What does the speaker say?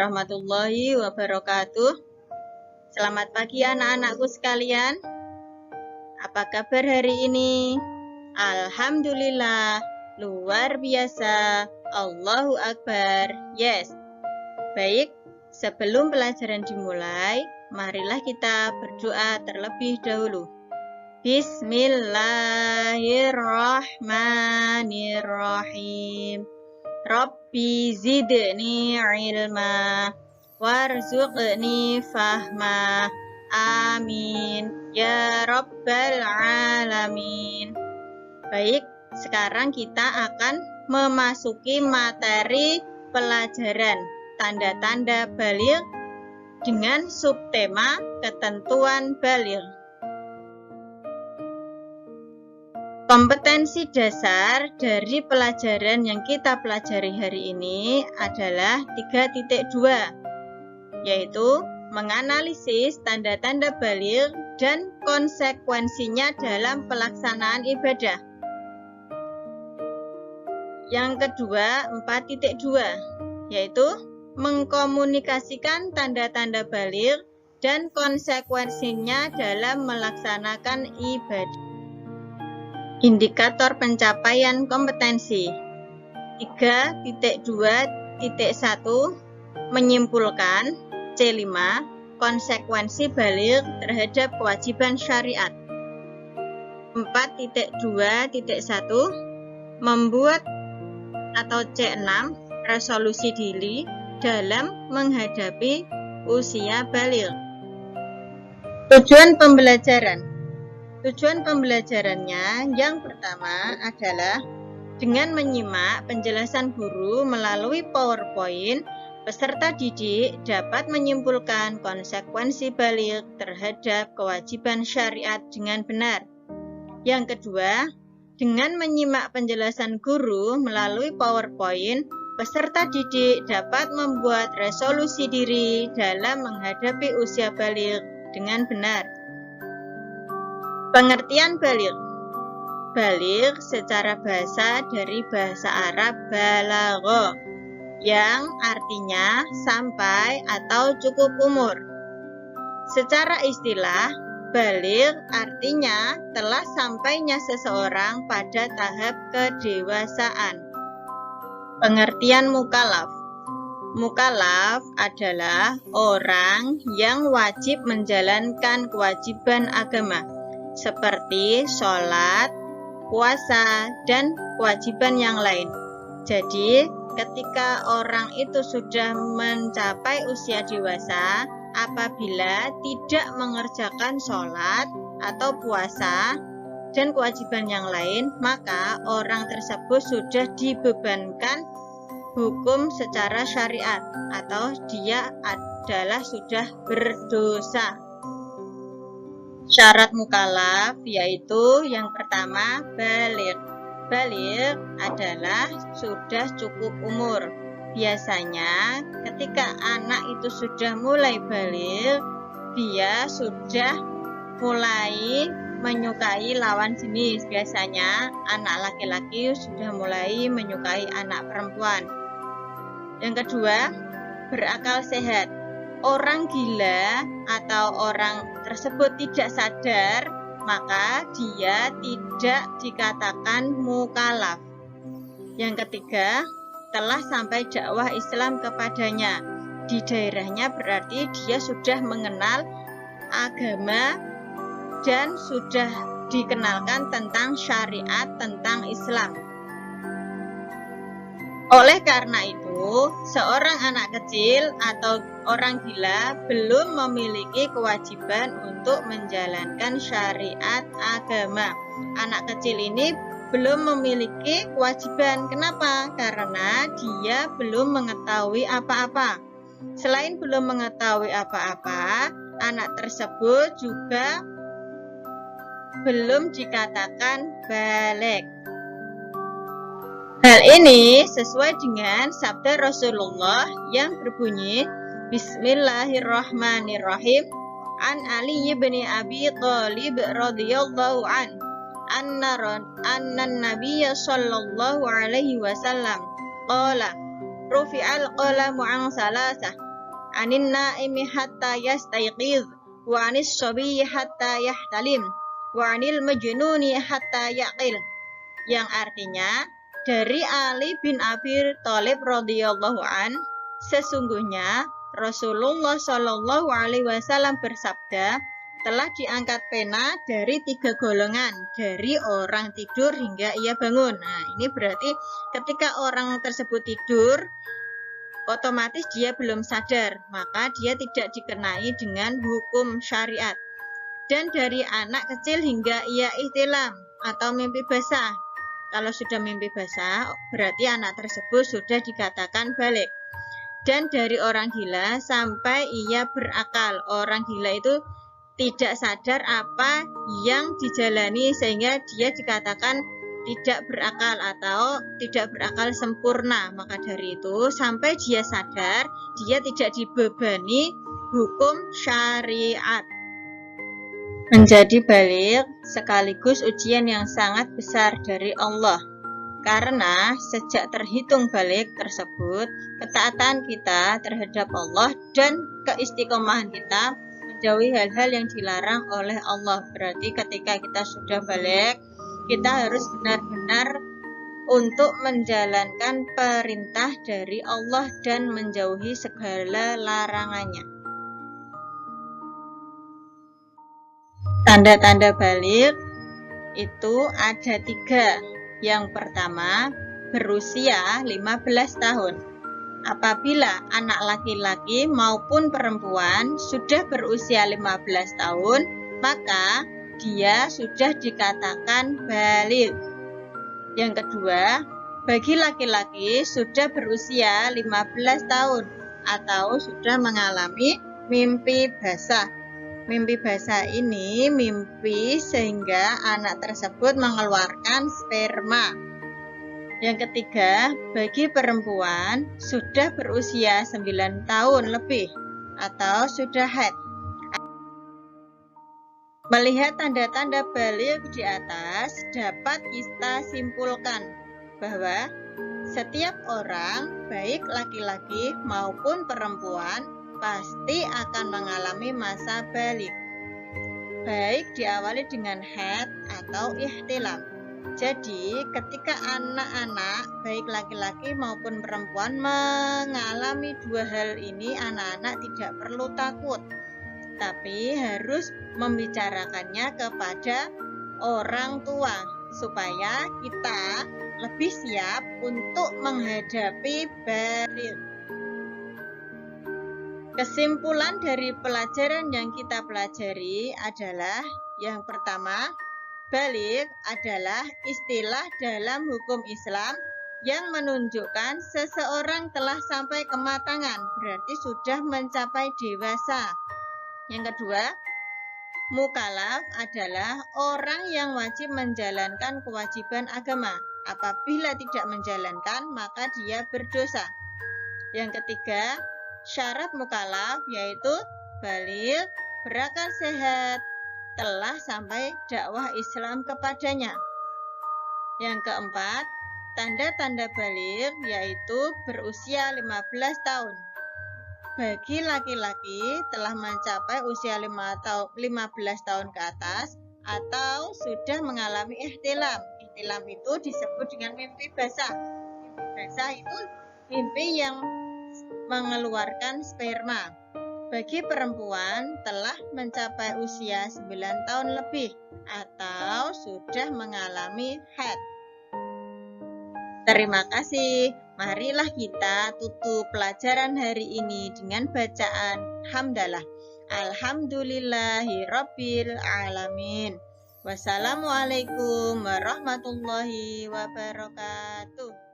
warahmatullahi wabarakatuh. Selamat pagi anak-anakku sekalian. Apa kabar hari ini? Alhamdulillah, luar biasa. Allahu Akbar. Yes. Baik, sebelum pelajaran dimulai, marilah kita berdoa terlebih dahulu. Bismillahirrahmanirrahim. Rabbi zidni ilma warzuqni fahma. Amin ya rabbal alamin. Baik, sekarang kita akan memasuki materi pelajaran tanda-tanda baligh dengan subtema ketentuan baligh. Kompetensi dasar dari pelajaran yang kita pelajari hari ini adalah 3.2, yaitu menganalisis tanda-tanda baligh dan konsekuensinya dalam pelaksanaan ibadah. Yang kedua, 4.2, yaitu mengkomunikasikan tanda-tanda baligh dan konsekuensinya dalam melaksanakan ibadah. Indikator pencapaian kompetensi 3.2.1 menyimpulkan C5 konsekuensi baligh terhadap kewajiban syariat. 4.2.1 membuat atau C6 resolusi diri dalam menghadapi usia baligh. Tujuan pembelajarannya yang pertama adalah dengan menyimak penjelasan guru melalui PowerPoint, peserta didik dapat menyimpulkan konsekuensi baligh terhadap kewajiban syariat dengan benar. Yang kedua, dengan menyimak penjelasan guru melalui PowerPoint, peserta didik dapat membuat resolusi diri dalam menghadapi usia baligh dengan benar. Pengertian baligh. Baligh secara bahasa dari bahasa Arab balagha, yang artinya sampai atau cukup umur. Secara istilah, baligh artinya telah sampainya seseorang pada tahap kedewasaan. Pengertian mukallaf. Mukallaf adalah orang yang wajib menjalankan kewajiban agama seperti sholat, puasa, dan kewajiban yang lain. Jadi, ketika orang itu sudah mencapai usia dewasa, apabila tidak mengerjakan sholat atau puasa dan kewajiban yang lain, maka orang tersebut sudah dibebankan hukum secara syariat atau dia adalah sudah berdosa. Syarat mukallaf yaitu yang pertama baligh. Baligh adalah sudah cukup umur. Biasanya ketika anak itu sudah mulai baligh, dia sudah mulai menyukai lawan jenis. Biasanya anak laki-laki sudah mulai menyukai anak perempuan. Yang kedua, berakal sehat. Orang gila atau orang tersebut tidak sadar, maka dia tidak dikatakan mukallaf. Yang ketiga, telah sampai dakwah Islam kepadanya. Di daerahnya berarti dia sudah mengenal agama dan sudah dikenalkan tentang syariat, tentang Islam. Oleh karena itu, seorang anak kecil atau orang gila belum memiliki kewajiban untuk menjalankan syariat agama. Anak kecil ini belum memiliki kewajiban. Kenapa? Karena dia belum mengetahui apa-apa. Selain belum mengetahui apa-apa, anak tersebut juga belum dikatakan baligh. Hal ini sesuai dengan sabda Rasulullah yang berbunyi Bismillahirrahmanirrahim. An Ali bin Abi Thalib radhiyallahu an anna Nabiyya sallallahu alaihi wasallam qala rufi'al qalamu an salasah anin naimi hatta yastayqiz, wa anis sabiyyi hatta yahtalim, wa anil majnuni hatta yaqil. Yang artinya, dari Ali bin Abi Thalib radhiyallahu an, sesungguhnya Rasulullah Shallallahu alaihi wasallam bersabda, telah diangkat pena dari 3 golongan, dari orang tidur hingga ia bangun. Nah, ini berarti ketika orang tersebut tidur, otomatis dia belum sadar, maka dia tidak dikenai dengan hukum syariat. Dan dari anak kecil hingga ia ihtilam atau mimpi basah. Kalau sudah mimpi basah, berarti anak tersebut sudah dikatakan balik. Dan dari orang gila sampai ia berakal. Orang gila itu tidak sadar apa yang dijalani sehingga dia dikatakan tidak berakal atau tidak berakal sempurna. Maka dari itu sampai dia sadar, dia tidak dibebani hukum syariat. Menjadi baligh sekaligus ujian yang sangat besar dari Allah. Karena sejak terhitung baligh tersebut, ketaatan kita terhadap Allah dan keistiqomahan kita menjauhi hal-hal yang dilarang oleh Allah. Berarti ketika kita sudah baligh, kita harus benar-benar untuk menjalankan perintah dari Allah dan menjauhi segala larangannya. Tanda-tanda baligh itu ada 3. Yang pertama, berusia 15 tahun. Apabila anak laki-laki maupun perempuan sudah berusia 15 tahun, maka dia sudah dikatakan baligh. Yang kedua, bagi laki-laki sudah berusia 15 tahun atau sudah mengalami mimpi basah. Mimpi basah ini mimpi sehingga anak tersebut mengeluarkan sperma. Yang ketiga, bagi perempuan sudah berusia 9 tahun lebih atau sudah haid. Melihat tanda-tanda baligh di atas, dapat kita simpulkan bahwa setiap orang, baik laki-laki maupun perempuan, pasti akan mengalami masa baligh, baik diawali dengan haid atau ihtilam. Jadi, ketika anak-anak, baik laki-laki maupun perempuan, mengalami 2 hal ini, anak-anak tidak perlu takut, tapi harus membicarakannya kepada orang tua, supaya kita lebih siap untuk menghadapi baligh. Kesimpulan dari pelajaran yang kita pelajari adalah yang pertama, baligh adalah istilah dalam hukum Islam yang menunjukkan seseorang telah sampai kematangan, berarti sudah mencapai dewasa. Yang kedua, mukallaf adalah orang yang wajib menjalankan kewajiban agama. Apabila tidak menjalankan, maka dia berdosa. Yang ketiga, syarat mukallaf yaitu baligh, berakal sehat, telah sampai dakwah Islam kepadanya. Yang keempat, tanda-tanda baligh yaitu berusia 15 tahun. Bagi laki-laki telah mencapai usia 15 tahun ke atas atau sudah mengalami ihtilam. Ihtilam itu disebut dengan mimpi basah. Mimpi basah itu mimpi yang mengeluarkan sperma. Bagi perempuan telah mencapai usia 9 tahun lebih atau sudah mengalami haid. Terima kasih. Marilah kita tutup pelajaran hari ini dengan bacaan hamdalah. Alhamdulillahirabbil alamin. Wassalamualaikum warahmatullahi wabarakatuh.